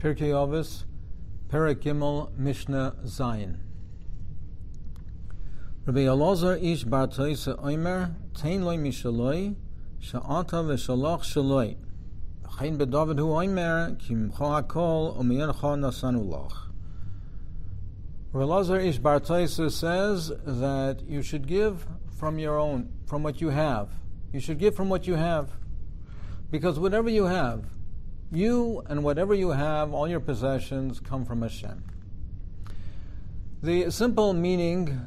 Pirkei Avos, Perek Gimel, Mishnah Zayin. Rabbi Elazar ish bar Toisa Omer, Tein loy mishaloi, Sha'ata v'shalach shaloi. Chayin Dovid Hofstedter, Ki mcha hakol, u'miyencha nasanu lach. Rabbi Elazar ish bar Toisa says that you should give from your own, from what you have. You should give from what you have. Because whatever you have, you and whatever you have, all your possessions, come from Hashem. The simple meaning,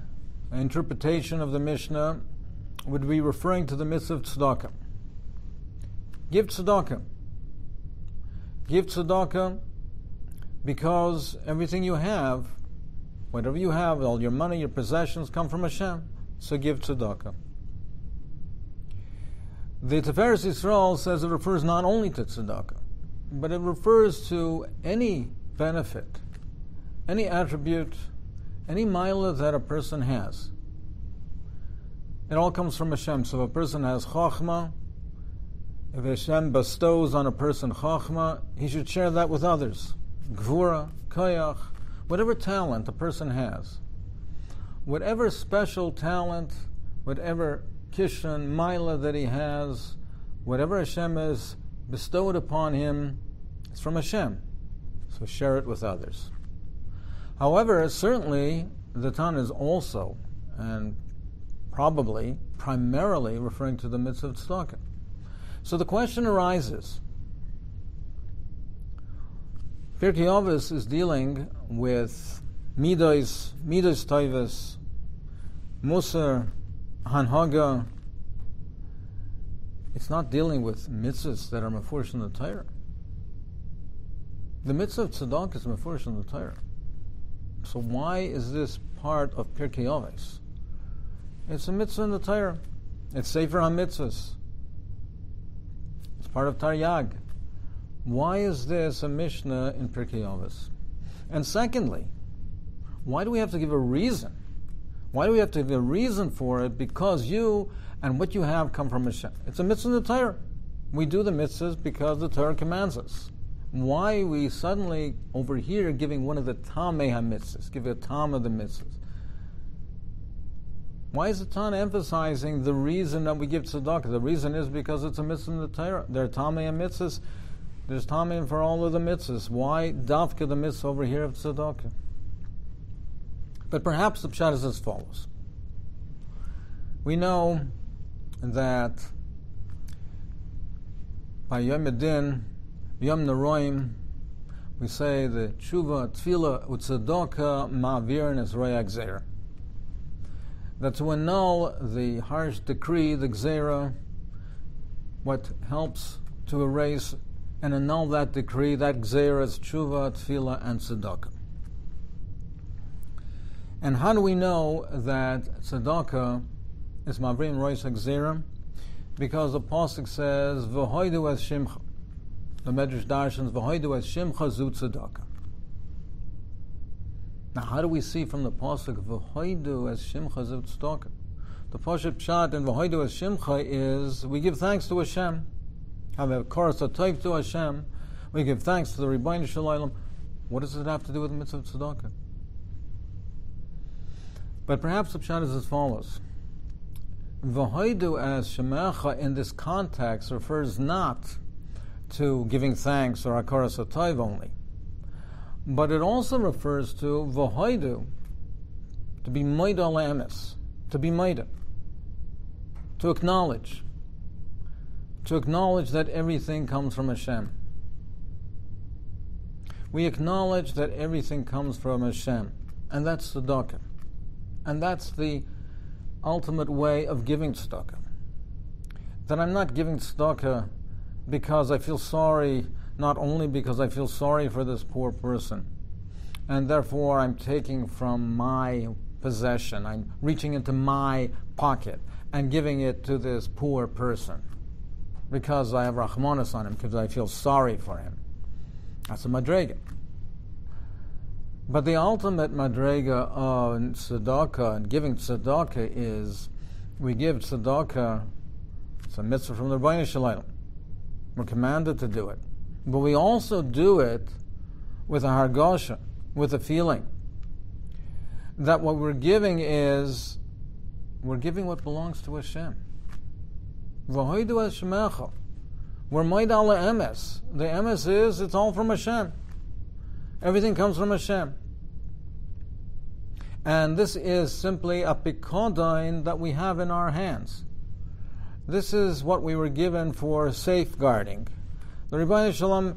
interpretation of the Mishnah would be referring to the mitzvah of tzedakah. Give tzedakah. Give tzedakah because everything you have, whatever you have, all your money, your possessions, come from Hashem. So give tzedakah. The Tiferes Yisrael says it refers not only to tzedakah, but it refers to any benefit, any attribute, any milah that a person has. It all comes from Hashem. So if a person has chachma, if Hashem bestows on a person chachma, he should share that with others. Gvura, koyach, whatever talent a person has, whatever special talent, whatever kishon, milah that he has, whatever Hashem has bestowed upon him, it's from Hashem. So share it with others. However, certainly the Tan is also, and probably, primarily referring to the mitzvah of tzedakah. So the question arises, Pirkei Avos is dealing with midos toivos, musar, hanhaga. It's not dealing with mitzvahs that are mefurish in the Torah. The mitzvah of tzedakah is mefurish in the Torah. So why is this part of Pirkei Avos? It's a mitzvah in the Torah. It's Sefer HaMitzvahs. It's part of Taryag. Why is this a Mishnah in Pirkei Avos? And secondly, why do we have to give a reason? Why do we have to give a reason for it? Because you and what you have come from Hashem. It's a mitzvah in the Torah. We do the mitzvahs because the Torah commands us. Why are we suddenly over here giving one of the tamei ha-mitzvahs, giving a tam of the mitzvahs? Why is the Tana emphasizing the reason that we give tzedakah? The reason is because it's a mitzvah in the Torah. There are tamei ha-mitzvahs. There's tamei for all of the mitzvahs. Why dafka the mitzvah over here of tzedakah? But perhaps the pshat is as follows. We know that by Yom Edin, Yom Neroim, we say the tshuva, tefillah, utzedakah, ma'avirin es roya gzeira. That to annul the harsh decree, the gzeira, what helps to erase and annul that decree, that gzeira is tshuva, tefillah, and tzedakah. And how do we know that tzedakah is ma'avrin roya gzeira? Because the pasuk says, v'hoidu es shimcha. The Medrash darshans, v'hoidu es shimcha zu tzedakah. Now, how do we see from the pasuk v'hoidu es shimcha zu tzedakah? The pasuk pshat in v'hoidu es shimcha is we give thanks to Hashem. Have a chorus of tov to Hashem. We give thanks to the Rebbeinu Shalom. What does it have to do with the mitzvah of tzedakah? But perhaps the pshat is as follows. V'hoidu es shemecha in this context refers not to giving thanks or hakaras hatov only, but it also refers to v'hoidu, to be moida le'emes, to be moida, to acknowledge that everything comes from Hashem. We acknowledge that everything comes from Hashem, and that's tzedakah, and that's the ultimate way of giving tzedakah. That I'm not giving tzedakah because I feel sorry, not only because I feel sorry for this poor person, and therefore I'm taking from my possession, I'm reaching into my pocket and giving it to this poor person because I have rachmanis on him, because I feel sorry for him. That's a madrega. But the ultimate madrega of tzedakah and giving tzedakah is we give tzedakah, it's a mitzvah from the Rebbeinu Shalom. We're commanded to do it. But we also do it with a hargosha, with a feeling that what we're giving is, we're giving what belongs to Hashem. V'hoidu Hashemecha. We're moed al emes. The emes is, it's all from Hashem. Everything comes from Hashem. And this is simply a pikodin that we have in our hands. This is what we were given for safeguarding. The Rebbeinu Shalom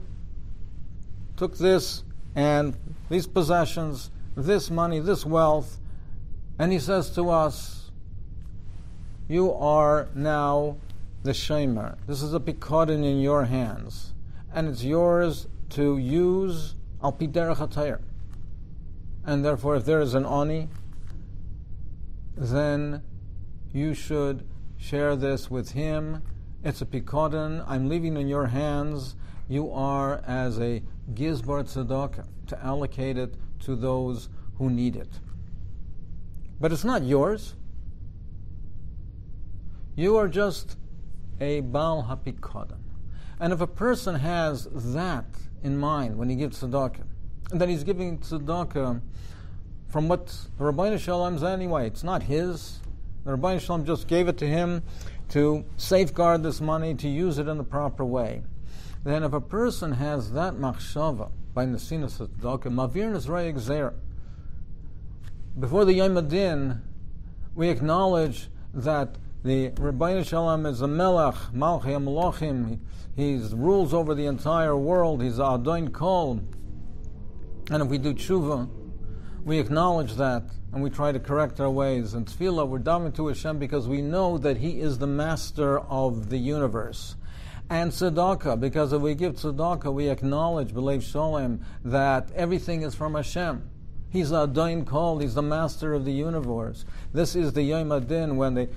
took this and these possessions, this money, this wealth, and he says to us, you are now the shemer. This is a pikodin in your hands, and it's yours to use al pi derech hatayr. And therefore, if there is an ani, then you should share this with him. It's a pikodin. I'm leaving in your hands. You are as a gizbar tzedakah, to allocate it to those who need it. But it's not yours. You are just a Baal HaPikodin. And if a person has that in mind when he gives tzedakah, and that he's giving tzedakah from what the Rabbeinu Shalom's anyway, it's not his. The Rabbeinu Shalom just gave it to him to safeguard this money, to use it in the proper way. Then if a person has that machshava by nesinas tzedakah, mavir nizrei gzeira, before the Yom Adin, we acknowledge that the Rabbeinu Shalom is a melech, malchei ha-malachim. He rules over the entire world. He's Adon Kol. And if we do tshuva, we acknowledge that, and we try to correct our ways. And tefillah, we're davening to Hashem because we know that He is the master of the universe. And tzedakah, because if we give tzedakah, we acknowledge, b'leiv sholem, that everything is from Hashem. He's Adon Kol. He's the master of the universe. This is the Yom Adin, when the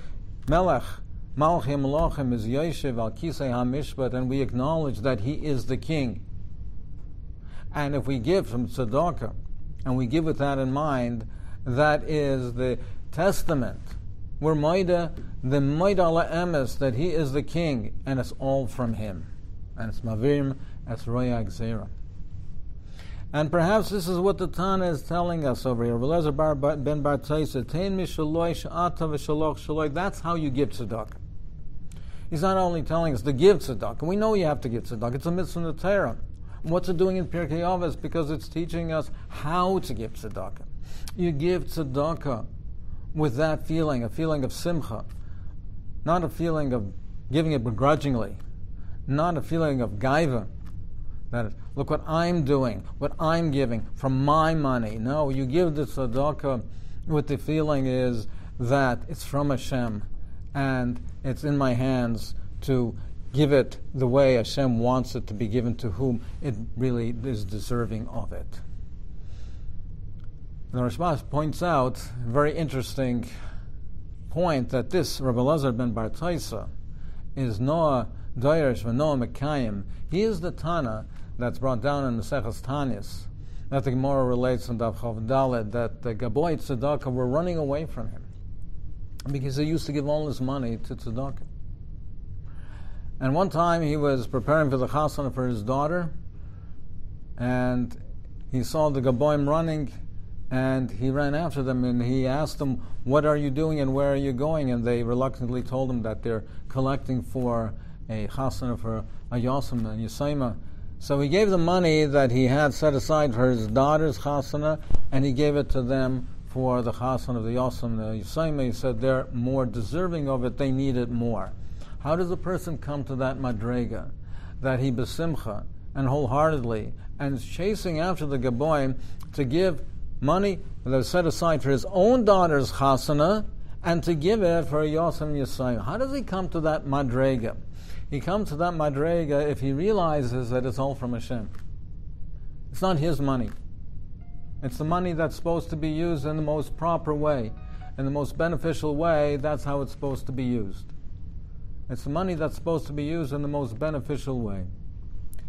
Melech, Malchei Malachim, is Yeshiv al Kisei HaMishpat, and we acknowledge that he is the king. And if we give from tzedakah, and we give with that in mind, that is the testament. We're moida, the moed al emes, that he is the king, and it's all from him. And it's mavirim as roya gzeira. And perhaps this is what the Tana is telling us over here. Ben Bar Taisa, Tein mishaloi sh'ata v'shaloch shaloi. That's how you give tzedakah. He's not only telling us to give tzedakah. We know you have to give tzedakah. It's a mitzvah in the Torah. What's it doing in Pirkei Avos? Because it's teaching us how to give tzedakah. You give tzedakah with that feeling, a feeling of simcha, not a feeling of giving it begrudgingly, not a feeling of gaiva. That is, look what I'm doing, what I'm giving from my money. No, you give the tzedakah with the feeling is that it's from Hashem and it's in my hands to give it the way Hashem wants it to be given to whom it really is deserving of it. The Rashbam points out a very interesting point that this Rabbi Elazar ben Bar Taisa is Noah Dayrish v'Noah Mekayim. He is the Tana that's brought down in the Maseches Tanis, that the Gemara relates in Daf Chav Daled, that the Gaboy Tzedakah were running away from him because he used to give all his money to Tzedakah. And one time he was preparing for the chasana for his daughter, and he saw the Gaboyim running, and he ran after them, and he asked them, what are you doing and where are you going? And they reluctantly told him that they're collecting for a chasana for a Yosem and Yisayma. So he gave the money that he had set aside for his daughter's chasana, and he gave it to them for the chasana of the Yosem and the Yisayma. He said they're more deserving of it, they need it more. How does a person come to that madrega, that he besimcha and wholeheartedly and is chasing after the Gaboim to give money that was set aside for his own daughter's chasana and to give it for Yosem Yisayim? How does he come to that madrega? He comes to that madrega if he realizes that it's all from Hashem. It's not his money. It's the money that's supposed to be used in the most proper way, in the most beneficial way. That's how it's supposed to be used. It's the money that's supposed to be used in the most beneficial way.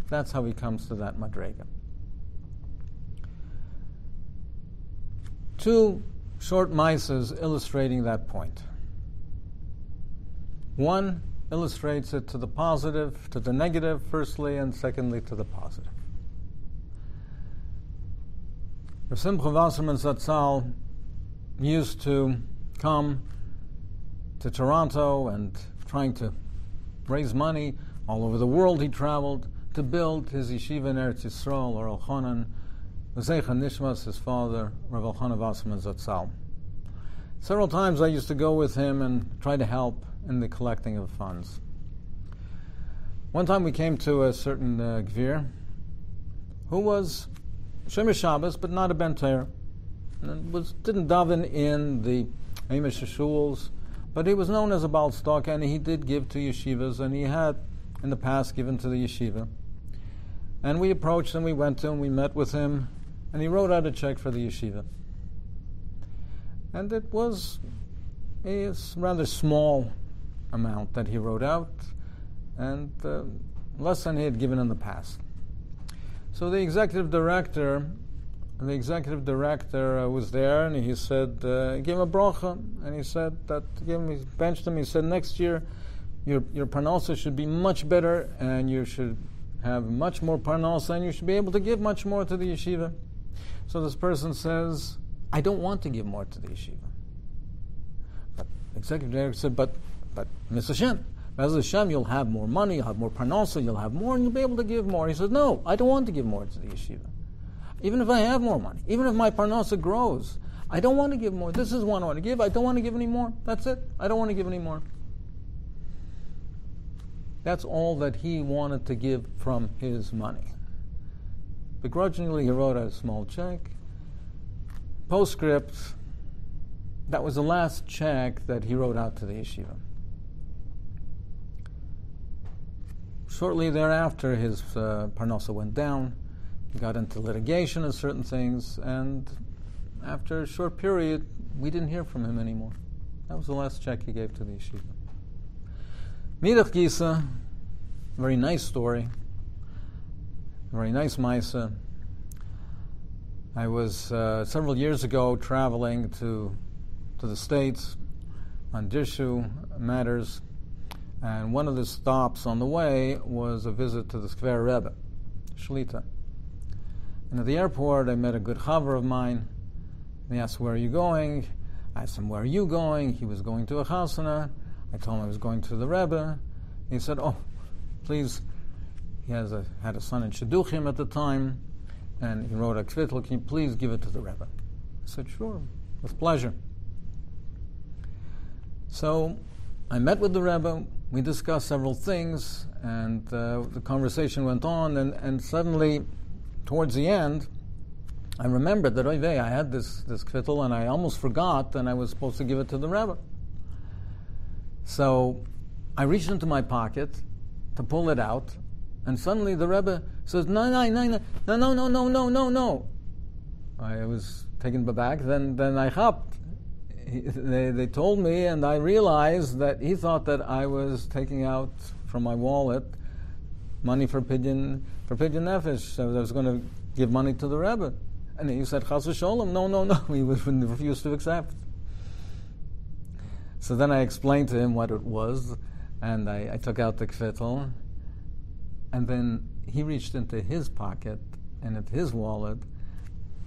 That's how he comes to that madrega. Two short mises illustrating that point. One illustrates it to the positive, to the negative, firstly, and secondly to the positive. Rav Simcha Wasserman Zatzal used to come to Toronto and trying to raise money. All over the world he traveled to build his yeshiva in Eretz Yisrael, or Elchanan, V'zeicha Nishmas, his father, Rav Elchanan Wasserman Zatzal. Several times I used to go with him and try to help in the collecting of funds. One time we came to a certain Gvir who was Shemesh Shabbos, but not a Ben Torah, and didn't daven in the Amish shuls, but he was known as a Baal Stalk, and he did give to yeshivas, and he had in the past given to the yeshiva. And we approached him, we went to him, we met with him, and he wrote out a check for the yeshiva. And it was a rather small amount that he wrote out, and less than he had given in the past. So the executive director was there, and he said, give him a bracha, and he said that, he benched him, he said, next year your parnasa should be much better, and you should have much more parnasa, and you should be able to give much more to the yeshiva. So this person says, I don't want to give more to the yeshiva. But the executive director said, but Mr. Hashem, Bez Hashem, you'll have more money, you'll have more parnasa, you'll have more, and you'll be able to give more. He said, no, I don't want to give more to the yeshiva. Even if I have more money, even if my parnasa grows, I don't want to give more. This is what I want to give. I don't want to give any more. That's it. I don't want to give any more. That's all that he wanted to give from his money. Begrudgingly, he wrote a small check. Postscript, that was the last check that he wrote out to the yeshiva. Shortly thereafter, his parnasa went down. He got into litigation and certain things, and after a short period, we didn't hear from him anymore. That was the last check he gave to the yeshiva. Midach Gisa, very nice story, very nice Maisa. I was several years ago traveling to the States on Dirshu matters, and one of the stops on the way was a visit to the Skver Rebbe, Shlita. And at the airport, I met a good chaver of mine. He asked, where are you going? I asked him, where are you going? He was going to a chasana. I told him I was going to the Rebbe. He said, oh, please. He had a son in Shidduchim at the time, and he wrote a kvittel, can you please give it to the Rebbe? I said, sure, with pleasure. So I met with the Rebbe, we discussed several things, and the conversation went on, and suddenly, towards the end, I remembered that I had this kvittel, and I almost forgot, and I was supposed to give it to the Rebbe. So I reached into my pocket to pull it out, and suddenly the Rebbe says, no. I was taken aback, then I hopped. They told me, and I realized that he thought that I was taking out from my wallet money for Pidyon Nefesh. So I was going to give money to the Rebbe. And he said, Chas v'sholem, no. He refused to accept. So then I explained to him what it was, and I took out the kvittel, and then he reached into his pocket and into his wallet,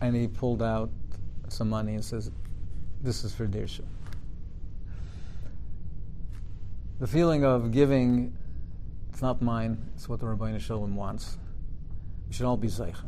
and he pulled out some money and says, this is for Dirshu. The feeling of giving, it's not mine, it's what the Rabbeinu Shalom wants. We should all be zeicha.